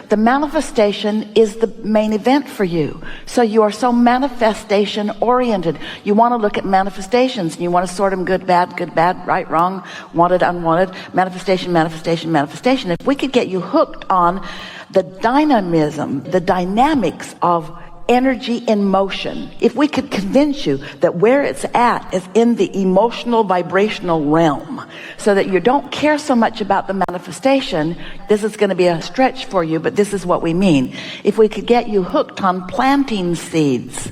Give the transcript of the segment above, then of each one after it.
the manifestation is the main event for you. So you are so manifestation oriented. You want to look at manifestations and you want to sort them good, bad, right, wrong, wanted, unwanted, manifestation, manifestation, manifestation. If we could get you hooked on the dynamism, the dynamics of energy in motion, if we could convince you that where it's at is in the emotional vibrational realm, so that you don't care so much about the manifestation. This is going to be a stretch for you, but this is what we mean. If we could get you hooked on planting seeds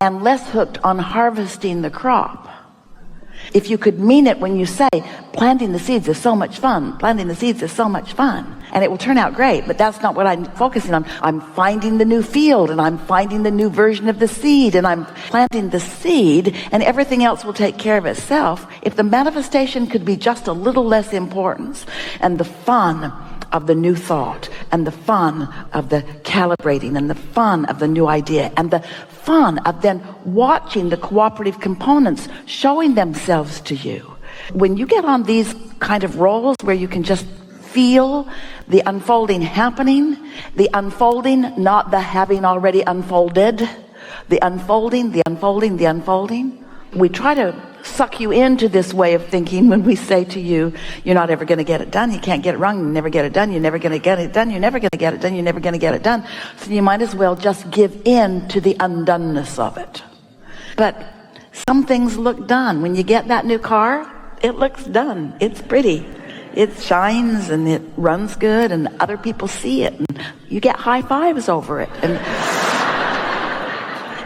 and less hooked on harvesting the crop. If you could mean it when you say, planting the seeds is so much fun, planting the seeds is so much fun, and it will turn out great, but that's not what I'm focusing on. I'm finding the new field, and I'm finding the new version of the seed, and I'm planting the seed, and everything else will take care of itself. If the manifestation could be just a little less importance, and the fun of the new thought, and the fun of the calibrating, and the fun of the new idea, and the fun of then watching the cooperative components showing themselves to you. When you get on these kind of rolls where you can just feel the unfolding happening, the unfolding, not the having already unfolded, the unfolding, the unfolding, the unfolding. We try to suck you into this way of thinking when we say to you, you're not ever going to get it done, you can't get it wrong, you never get it done, you're never going to get it done, you're never going to get it done, you're never going to get it done. So you might as well just give in to the undoneness of it. But some things look done. When you get that new car, it looks done. It's pretty. It shines and it runs good and other people see it and you get high fives over it. And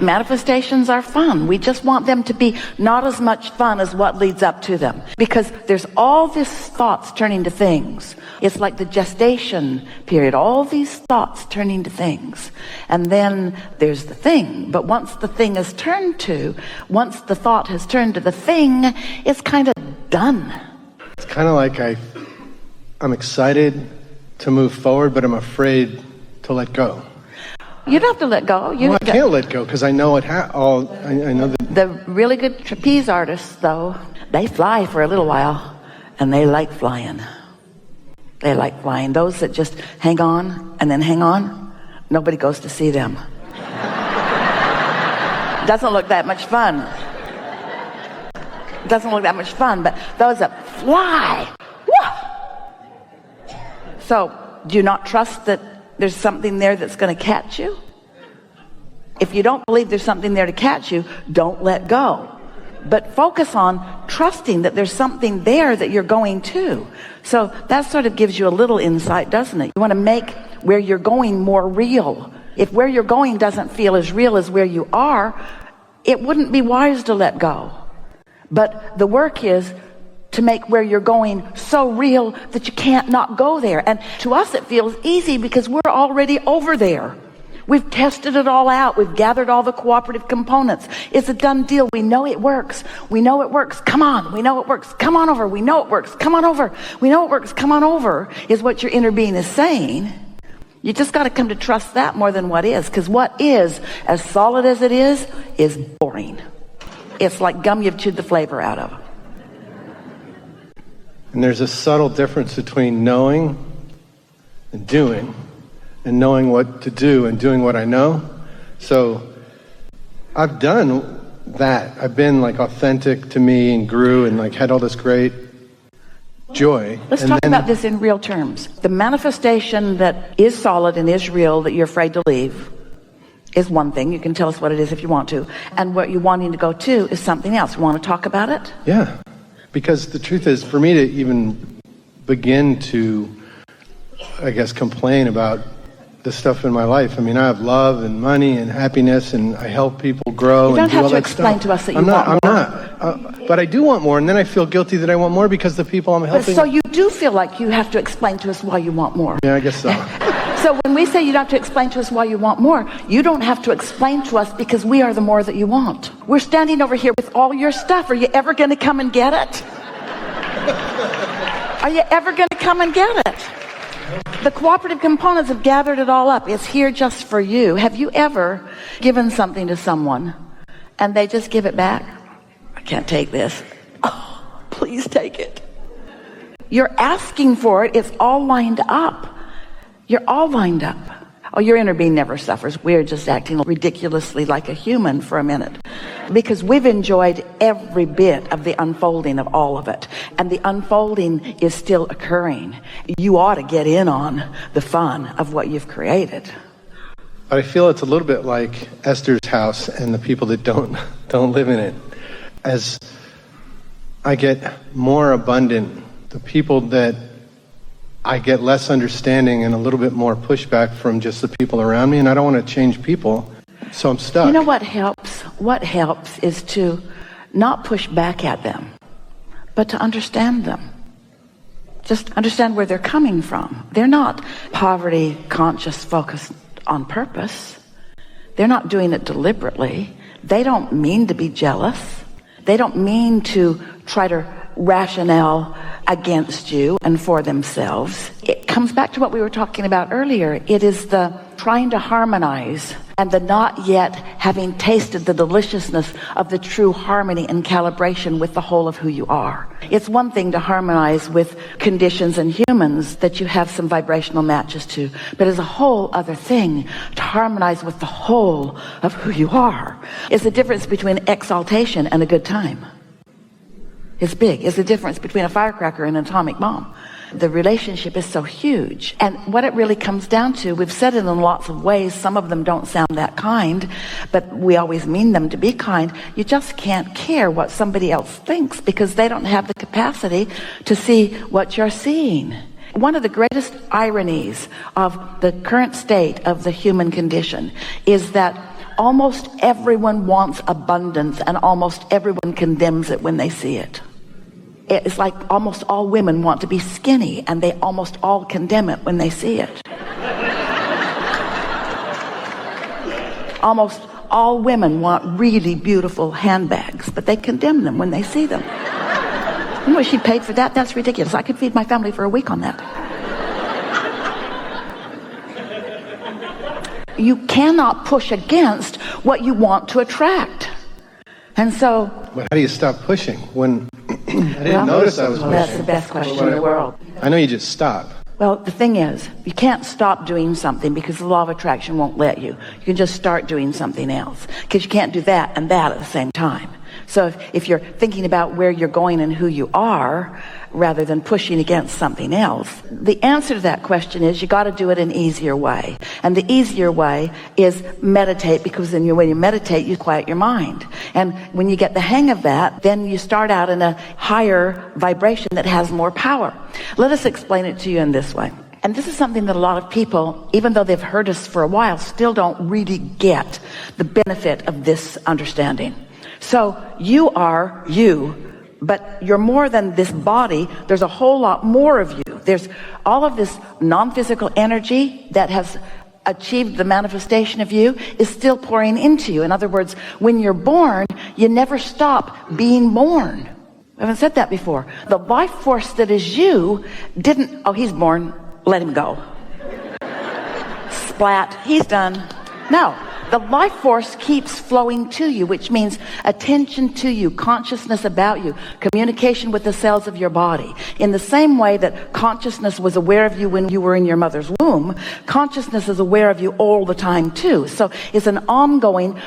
manifestations are fun. We just want them to be not as much fun as what leads up to them, because there's all these thoughts turning to things. It's like the gestation period, all these thoughts turning to things, and then there's the thing. But once the thing is turned to, once the thought has turned to the thing, it's kind of done. It's kind of like I'm excited to move forward, but I'm afraid to let go. You don't have to let go. I can't let go because I know it. I know that. The really good trapeze artists, though, they fly for a little while, and they like flying. They like flying. Those that just hang on and then hang on, nobody goes to see them. Doesn't look that much fun. Doesn't look that much fun. But those that fly, whoa! So, do you not trust that there's something there that's going to catch you? If you don't believe there's something there to catch you, don't let go. But focus on trusting that there's something there that you're going to. So that sort of gives you a little insight, doesn't it? You want to make where you're going more real. If where you're going doesn't feel as real as where you are, it wouldn't be wise to let go. But the work is to make where you're going so real that you can't not go there. And to us it feels easy because we're already over there. We've tested it all out. We've gathered all the cooperative components. It's a done deal. We know it works. We know it works. Come on. We know it works. Come on over. We know it works. Come on over. We know it works. Come on over is what your inner being is saying. You just got to come to trust that more than what is, because what is, as solid as it is boring. It's like gum you've chewed the flavor out of. And there's a subtle difference between knowing and doing, and knowing what to do and doing what I know. So I've done that. I've been like authentic to me and grew and like had all this great joy. Let's talk about this in real terms. The manifestation that is solid and is real that you're afraid to leave is one thing. You can tell us what it is if you want to. And what you're wanting to go to is something else. You want to talk about it? Yeah. Because the truth is, for me to even begin to, I guess, complain about the stuff in my life. I mean, I have love and money and happiness, and I help people grow. You don't and do have all to that explain stuff. to us that you want more. I'm not. But I do want more, and then I feel guilty that I want more because the people I'm helping. So you do feel like you have to explain to us why you want more. Yeah, I guess so. So when we say you don't have to explain to us why you want more, you don't have to explain to us because we are the more that you want. We're standing over here with all your stuff. Are you ever going to come and get it? Are you ever going to come and get it? The cooperative components have gathered it all up. It's here just for you. Have you ever given something to someone and they just give it back? I can't take this. Oh, please take it. You're asking for it. It's all lined up. You're all lined up. Oh, your inner being never suffers. We're just acting ridiculously like a human for a minute because we've enjoyed every bit of the unfolding of all of it. And the unfolding is still occurring. You ought to get in on the fun of what you've created. But I feel it's a little bit like Esther's house and the people that don't live in it. As I get more abundant, the people that I get less understanding and a little bit more pushback from just the people around me, and I don't want to change people, so I'm stuck. You know what helps? What helps is to not push back at them, but to understand them. Just understand where they're coming from. They're not poverty conscious, focused on purpose. They're not doing it deliberately. They don't mean to be jealous. They don't mean to try to rationale against you and for themselves. It comes back to what we were talking about earlier. It is the trying to harmonize and the not yet having tasted the deliciousness of the true harmony and calibration with the whole of who you are. It's one thing to harmonize with conditions and humans that you have some vibrational matches to, but it's a whole other thing to harmonize with the whole of who you are. It's the difference between exaltation and a good time. It's big. It's the difference between a firecracker and an atomic bomb. The relationship is so huge. And what it really comes down to, we've said it in lots of ways. Some of them don't sound that kind, but we always mean them to be kind. You just can't care what somebody else thinks because they don't have the capacity to see what you're seeing. One of the greatest ironies of the current state of the human condition is that almost everyone wants abundance and almost everyone condemns it when they see it. It's like almost all women want to be skinny and they almost all condemn it when they see it. Almost all women want really beautiful handbags, but they condemn them when they see them. You know what she paid for that? That's ridiculous. I could feed my family for a week on that. You cannot push against what you want to attract. And so... But how do you stop pushing when I didn't notice I was pushing? That's the best question in the world. I know you just stop. Well, the thing is, you can't stop doing something because the law of attraction won't let you. You can just start doing something else because you can't do that and that at the same time. So if you're thinking about where you're going and who you are rather than pushing against something else, the answer to that question is you got to do it an easier way. And the easier way is meditate, because then when you meditate, you quiet your mind. And when you get the hang of that, then you start out in a higher vibration that has more power. Let us explain it to you in this way. And this is something that a lot of people, even though they've heard us for a while, still don't really get the benefit of this understanding. So you are you, but you're more than this body. There's a whole lot more of you. There's all of this non-physical energy that has achieved the manifestation of you is still pouring into you. In other words, when you're born, you never stop being born. I haven't said that before. The life force that is you didn't, oh, he's born, let him go. Splat, he's done. No. The life force keeps flowing to you, which means attention to you, consciousness about you, communication with the cells of your body. In the same way that consciousness was aware of you when you were in your mother's womb, consciousness is aware of you all the time too. So it's an ongoing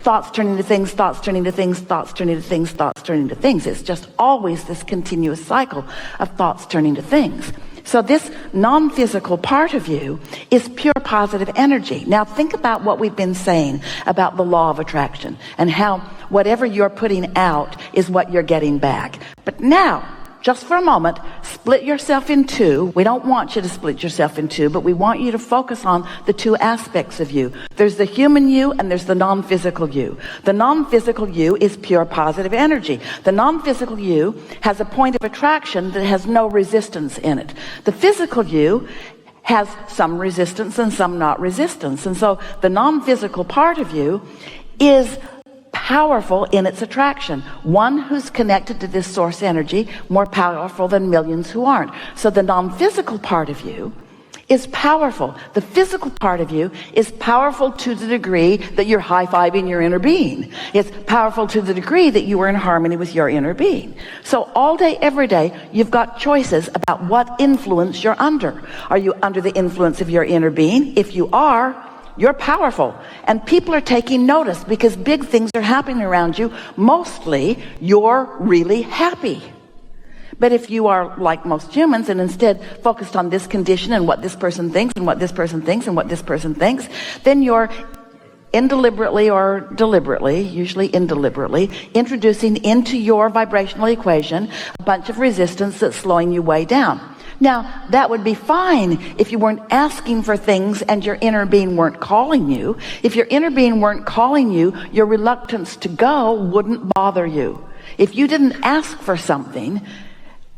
thoughts turning to things, thoughts turning to things, thoughts turning to things, thoughts turning to things. It's just always this continuous cycle of thoughts turning to things. So this non-physical part of you is pure positive energy. Now think about what we've been saying about the law of attraction and how whatever you're putting out is what you're getting back. But now, just for a moment, split yourself in two. We don't want you to split yourself in two, but we want you to focus on the two aspects of you. There's the human you and there's the non-physical you. The non-physical you is pure positive energy. The non-physical you has a point of attraction that has no resistance in it. The physical you has some resistance and some not resistance. And so the non-physical part of you is powerful in its attraction. One who's connected to this source energy, more powerful than millions who aren't. So the non-physical part of you is powerful. The physical part of you is powerful to the degree that you're high-fiving your inner being. It's powerful to the degree that you are in harmony with your inner being. So all day, every day, you've got choices about what influence you're under. Are you under the influence of your inner being? If you are, you're powerful. And people are taking notice because big things are happening around you. Mostly, you're really happy. But if you are like most humans and instead focused on this condition and what this person thinks and what this person thinks and what this person thinks, then you're indeliberately or deliberately, usually indeliberately, introducing into your vibrational equation a bunch of resistance that's slowing you way down. Now, that would be fine if you weren't asking for things and your inner being weren't calling you. If your inner being weren't calling you, your reluctance to go wouldn't bother you. If you didn't ask for something,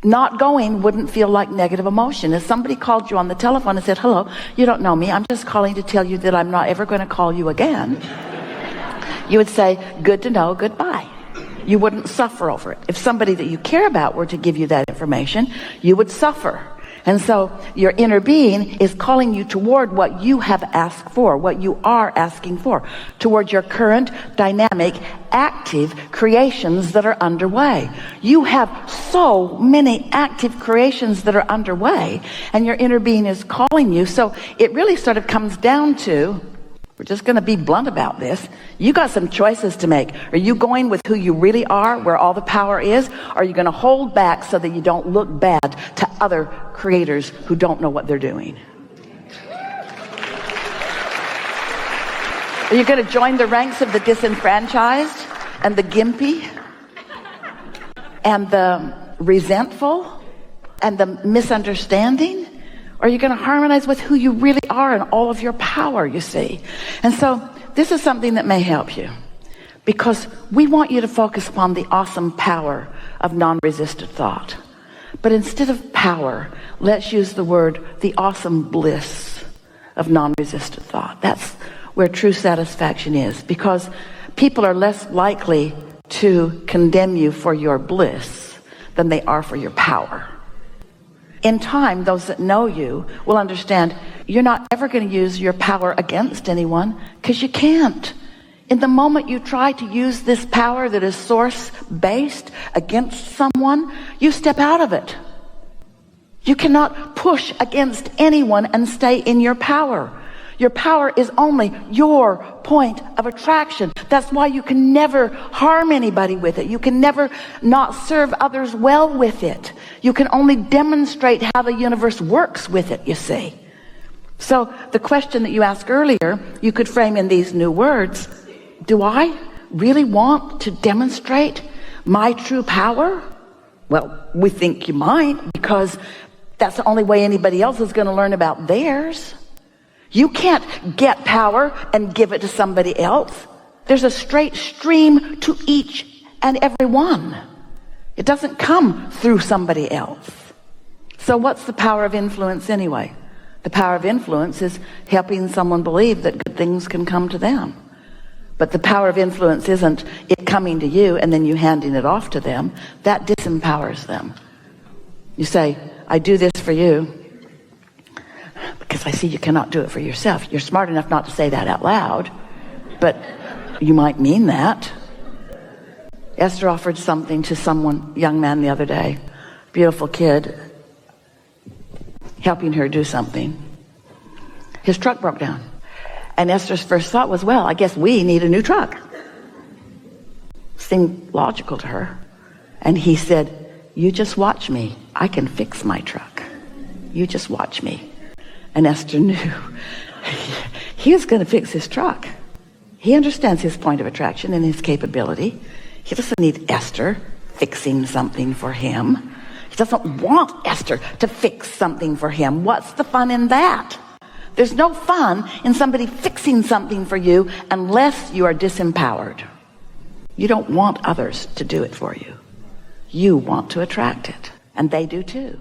not going wouldn't feel like negative emotion. If somebody called you on the telephone and said, hello, you don't know me, I'm just calling to tell you that I'm not ever going to call you again, you would say, good to know, goodbye. You wouldn't suffer over it. If somebody that you care about were to give you that information, you would suffer. And so your inner being is calling you toward what you have asked for, what you are asking for, toward your current, dynamic, active creations that are underway. You have so many active creations that are underway, and your inner being is calling you. So it really sort of comes down to, we're just going to be blunt about this. You got some choices to make. Are you going with who you really are, where all the power is? Or are you going to hold back so that you don't look bad to other creators who don't know what they're doing? Are you going to join the ranks of the disenfranchised and the gimpy and the resentful and the misunderstanding? Or are you going to harmonize with who you really are and all of your power, you see? And so this is something that may help you, because we want you to focus upon the awesome power of non-resistant thought. But instead of power, let's use the word the awesome bliss of non-resistant thought. That's where true satisfaction is, because people are less likely to condemn you for your bliss than they are for your power. In time, those that know you will understand you're not ever going to use your power against anyone, because you can't. In the moment you try to use this power that is source-based against someone, you step out of it. You cannot push against anyone and stay in your power. Your power is only your point of attraction. That's why you can never harm anybody with it. You can never not serve others well with it. You can only demonstrate how the universe works with it, you see. So the question that you asked earlier, you could frame in these new words. Do I really want to demonstrate my true power? Well, we think you might, because that's the only way anybody else is going to learn about theirs. You can't get power and give it to somebody else. There's a straight stream to each and every one. It doesn't come through somebody else. So what's the power of influence anyway? The power of influence is helping someone believe that good things can come to them. But the power of influence isn't it coming to you and then you handing it off to them. That disempowers them. You say, I do this for you because I see you cannot do it for yourself. You're smart enough not to say that out loud, but you might mean that. Esther offered something to someone, young man, the other day, beautiful kid, helping her do something. His truck broke down. And Esther's first thought was, well, I guess we need a new truck. Seemed logical to her. And he said, you just watch me. I can fix my truck. You just watch me. And Esther knew he was going to fix his truck. He understands his point of attraction and his capability. He doesn't need Esther fixing something for him. He doesn't want Esther to fix something for him. What's the fun in that? There's no fun in somebody fixing something for you unless you are disempowered. You don't want others to do it for you. You want to attract it, and they do too.